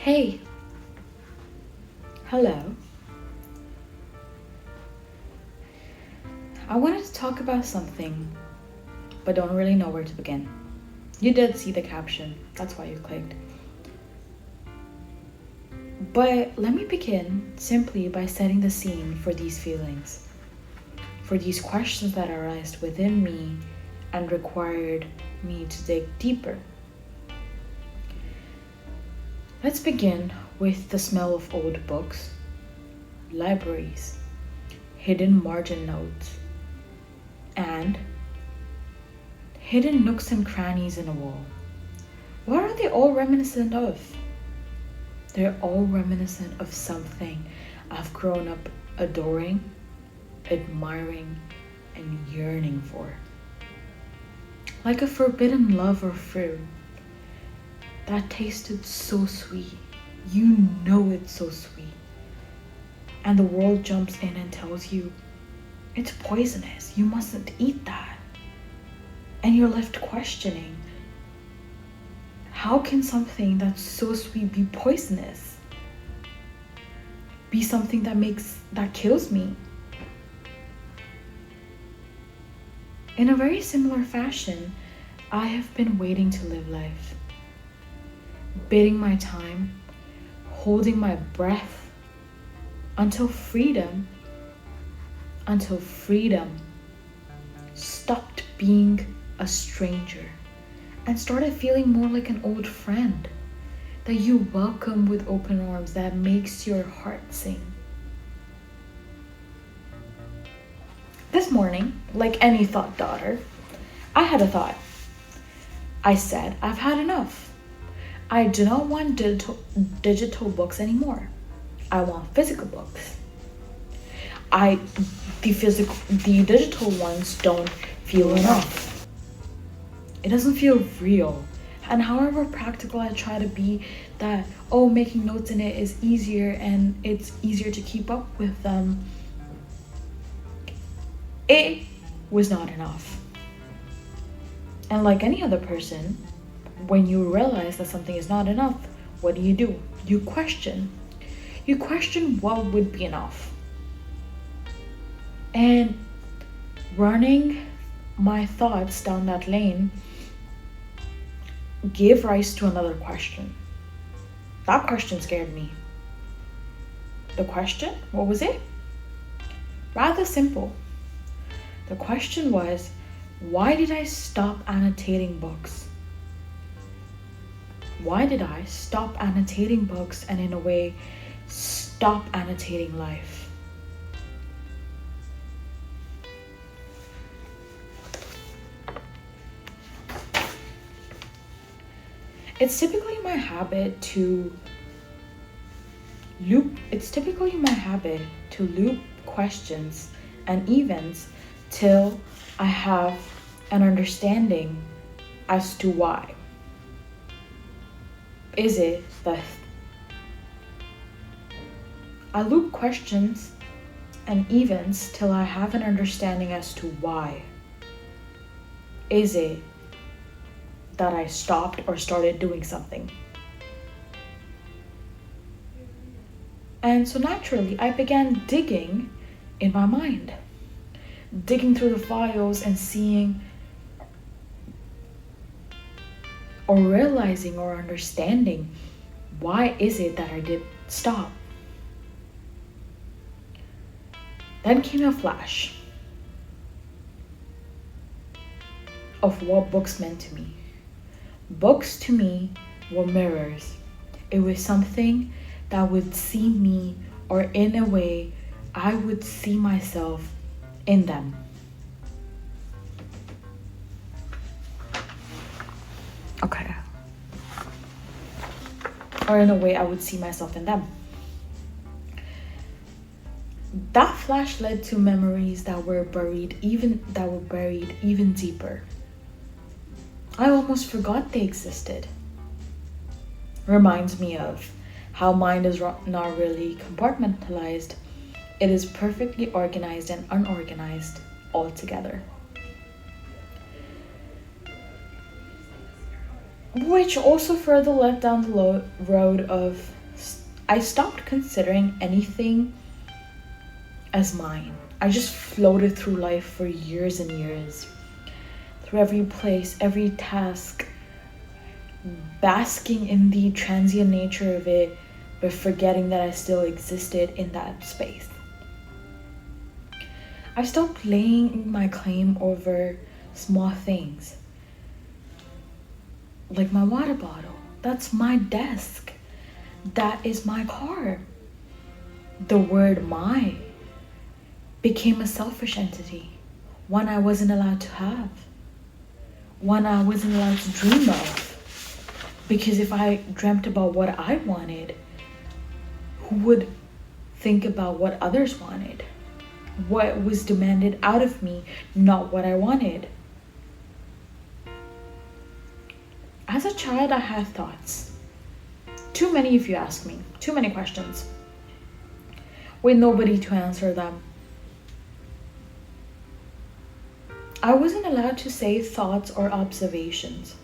Hey, hello. I wanted to talk about something, but don't really know where to begin. You did see the caption, that's why you clicked. But let me begin simply by setting the scene for these feelings, for these questions that arised within me and required me to dig deeper. Let's begin with the smell of old books, libraries, hidden margin notes, and hidden nooks and crannies in a wall. What are they all reminiscent of? They're all reminiscent of something I've grown up adoring, admiring, and yearning for. Like a forbidden love or fruit that tasted so sweet. You know it's so sweet. And the world jumps in and tells you, it's poisonous, you mustn't eat that. And you're left questioning, how can something that's so sweet be poisonous? Be something that kills me? In a very similar fashion, I have been waiting to live life, biding my time, holding my breath until freedom stopped being a stranger and started feeling more like an old friend that you welcome with open arms, that makes your heart sing. This morning, like any thought daughter, I had a thought. I said, I've had enough. I do not want digital books anymore. I want physical books. The digital ones don't feel enough. It doesn't feel real. And however practical I try to be, that, making notes in it is easier and it's easier to keep up with them, it was not enough. And like any other person, when you realize that something is not enough, what do? You question. You question what would be enough. And running my thoughts down that lane gave rise to another question. That question scared me. The question, what was it? Rather simple. The question was, why did I stop annotating books? Why did I stop annotating books and in a way stop annotating life? It's typically my habit to loop questions and events till I have an understanding as to why. Is it that I loop questions and events till I have an understanding as to why? Is it that I stopped or started doing something? And so naturally, I began digging in my mind, digging through the files and seeing or realizing or understanding, why is it that I did stop? Then came a flash of what books meant to me. Books to me were mirrors. It was something that would see me, or in a way, I would see myself in them. Okay. Or in a way, I would see myself in them. That flash led to memories that were buried even deeper. I almost forgot they existed. Reminds me of how mind is not really compartmentalized. It is perfectly organized and unorganized all together. which also further led down the road of I stopped considering anything as mine. I just floated through life for years and years, through every place, every task, basking in the transient nature of it, but forgetting that I still existed in that space. I stopped laying my claim over small things, like my water bottle. That's my desk. That is my car. The word my became a selfish entity, one I wasn't allowed to have, one I wasn't allowed to dream of. Because if I dreamt about what I wanted, who would think about what others wanted? What was demanded out of me, not what I wanted. As a child, I had thoughts. Too many, if you ask me. Too many questions, with nobody to answer them. I wasn't allowed to say thoughts or observations,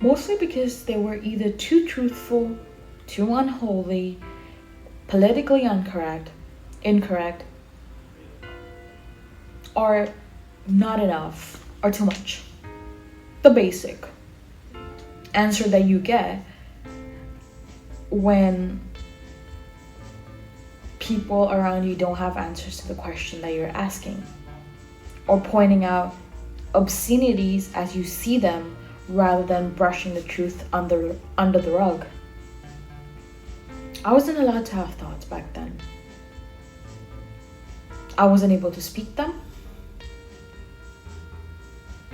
mostly because they were either too truthful, too unholy, politically incorrect, or not enough, or too much. The basic answer that you get when people around you don't have answers to the question that you're asking, or pointing out obscenities as you see them rather than brushing the truth under the rug. I wasn't allowed to have thoughts back then. I wasn't able to speak them.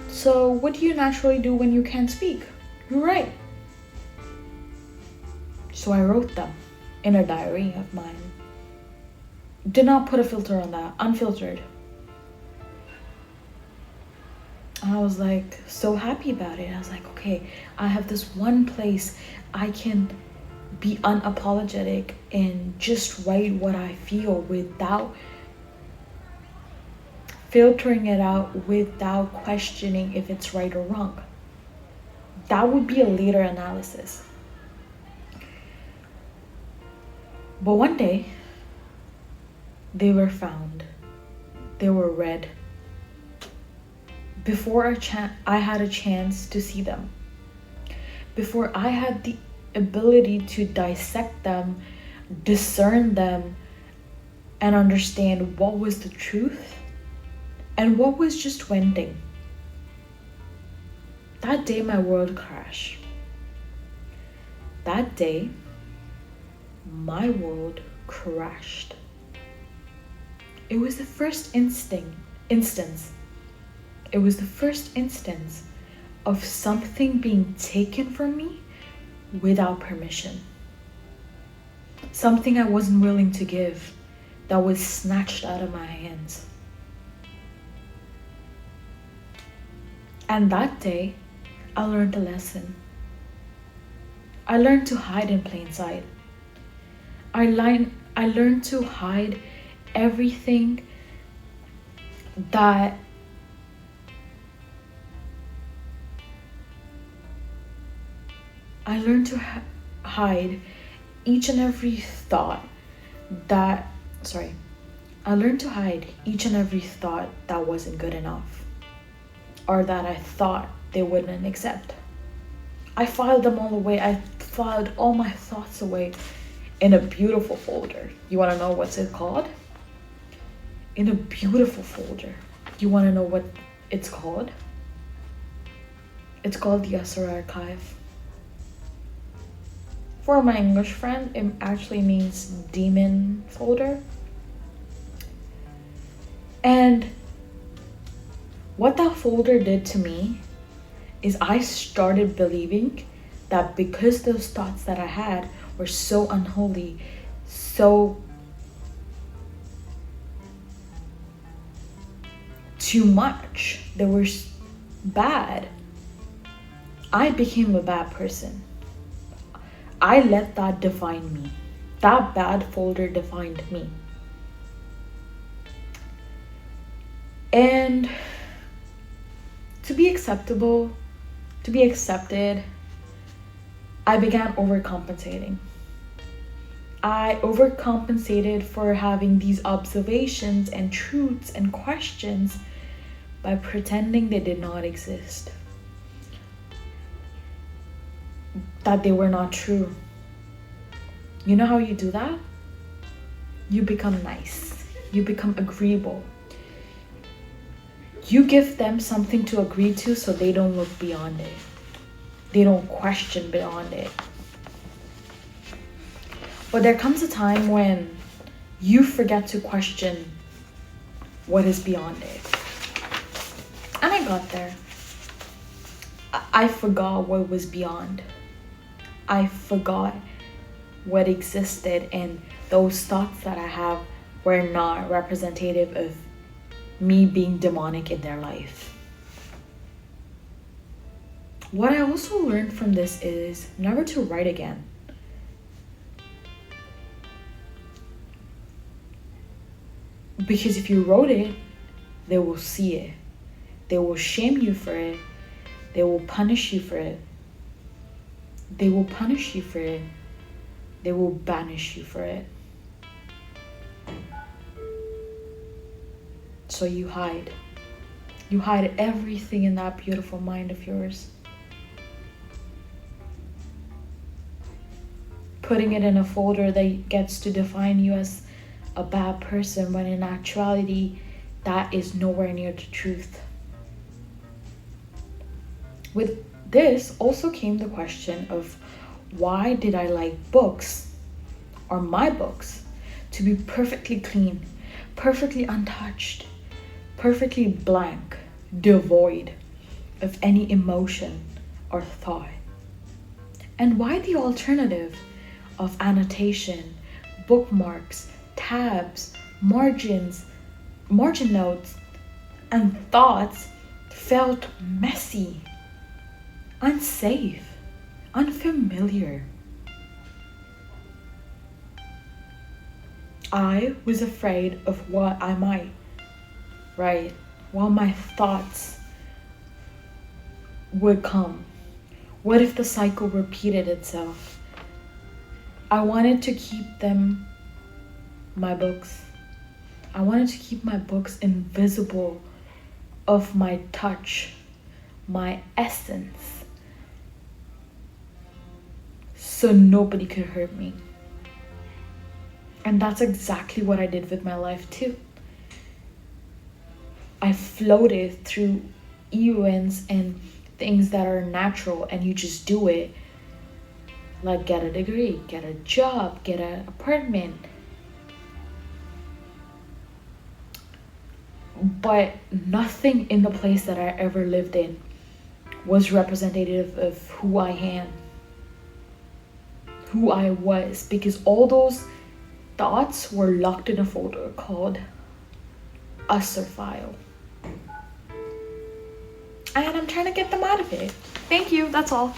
So what do you naturally do when you can't speak? You write. So I wrote them in a diary of mine. Did not put a filter on that, unfiltered. And I was like so happy about it. I was like, okay, I have this one place I can be unapologetic and just write what I feel without filtering it out, without questioning if it's right or wrong. That would be a later analysis. But one day, they were found. They were read. Before I had a chance to see them. Before I had the ability to dissect them, discern them, and understand what was the truth and what was just venting. That day, my world crashed. That day, my world crashed. It was the first instance. It was the first instance of something being taken from me without permission. Something I wasn't willing to give, that was snatched out of my hands. And that day, I learned a lesson. I learned to hide in plain sight. I learned to hide everything that I learned to hide each and every thought that wasn't good enough, or that I thought they wouldn't accept. I filed them all away. I filed all my thoughts away in a beautiful folder. You want to know what's it called? In a beautiful folder. You want to know what it's called? It's called the A.S.H archive. For my English friend, it actually means demon folder. And what that folder did to me is I started believing that because those thoughts that I had were so unholy, so too much, they were bad, I became a bad person. I let that define me. That bad folder defined me. And to be acceptable, to be accepted, I began overcompensating. I overcompensated for having these observations and truths and questions by pretending they did not exist, that they were not true. You know how you do that? You become nice. You become agreeable. You give them something to agree to so they don't look beyond it. They don't question beyond it. But there comes a time when you forget to question what is beyond it. And I got there. I forgot what was beyond. I forgot what existed, and those thoughts that I have were not representative of me being demonic in their life. What I also learned from this is never to write again. Because if you wrote it, they will see it. They will shame you for it. They will punish you for it. They will punish you for it. They will banish you for it. So you hide. You hide everything in that beautiful mind of yours. Putting it in a folder that gets to define you as a bad person, when in actuality, that is nowhere near the truth. With this also came the question of, why did I like books, or my books, to be perfectly clean, perfectly untouched, perfectly blank, devoid of any emotion or thought? And why the alternative of annotation, bookmarks, tabs, margin notes, and thoughts felt messy, unsafe, unfamiliar? I was afraid of what I might write, what my thoughts would come. What if the cycle repeated itself? I wanted to keep them, my books. I wanted to keep my books invisible of my touch, my essence, so nobody could hurt me. And that's exactly what I did with my life too. I floated through events and things that are natural, and you just do it. Like get a degree, get a job, get an apartment. But nothing in the place that I ever lived in was representative of who I am, who I was, because all those thoughts were locked in a folder called Usser file. And I'm trying to get them out of it. Thank you, that's all.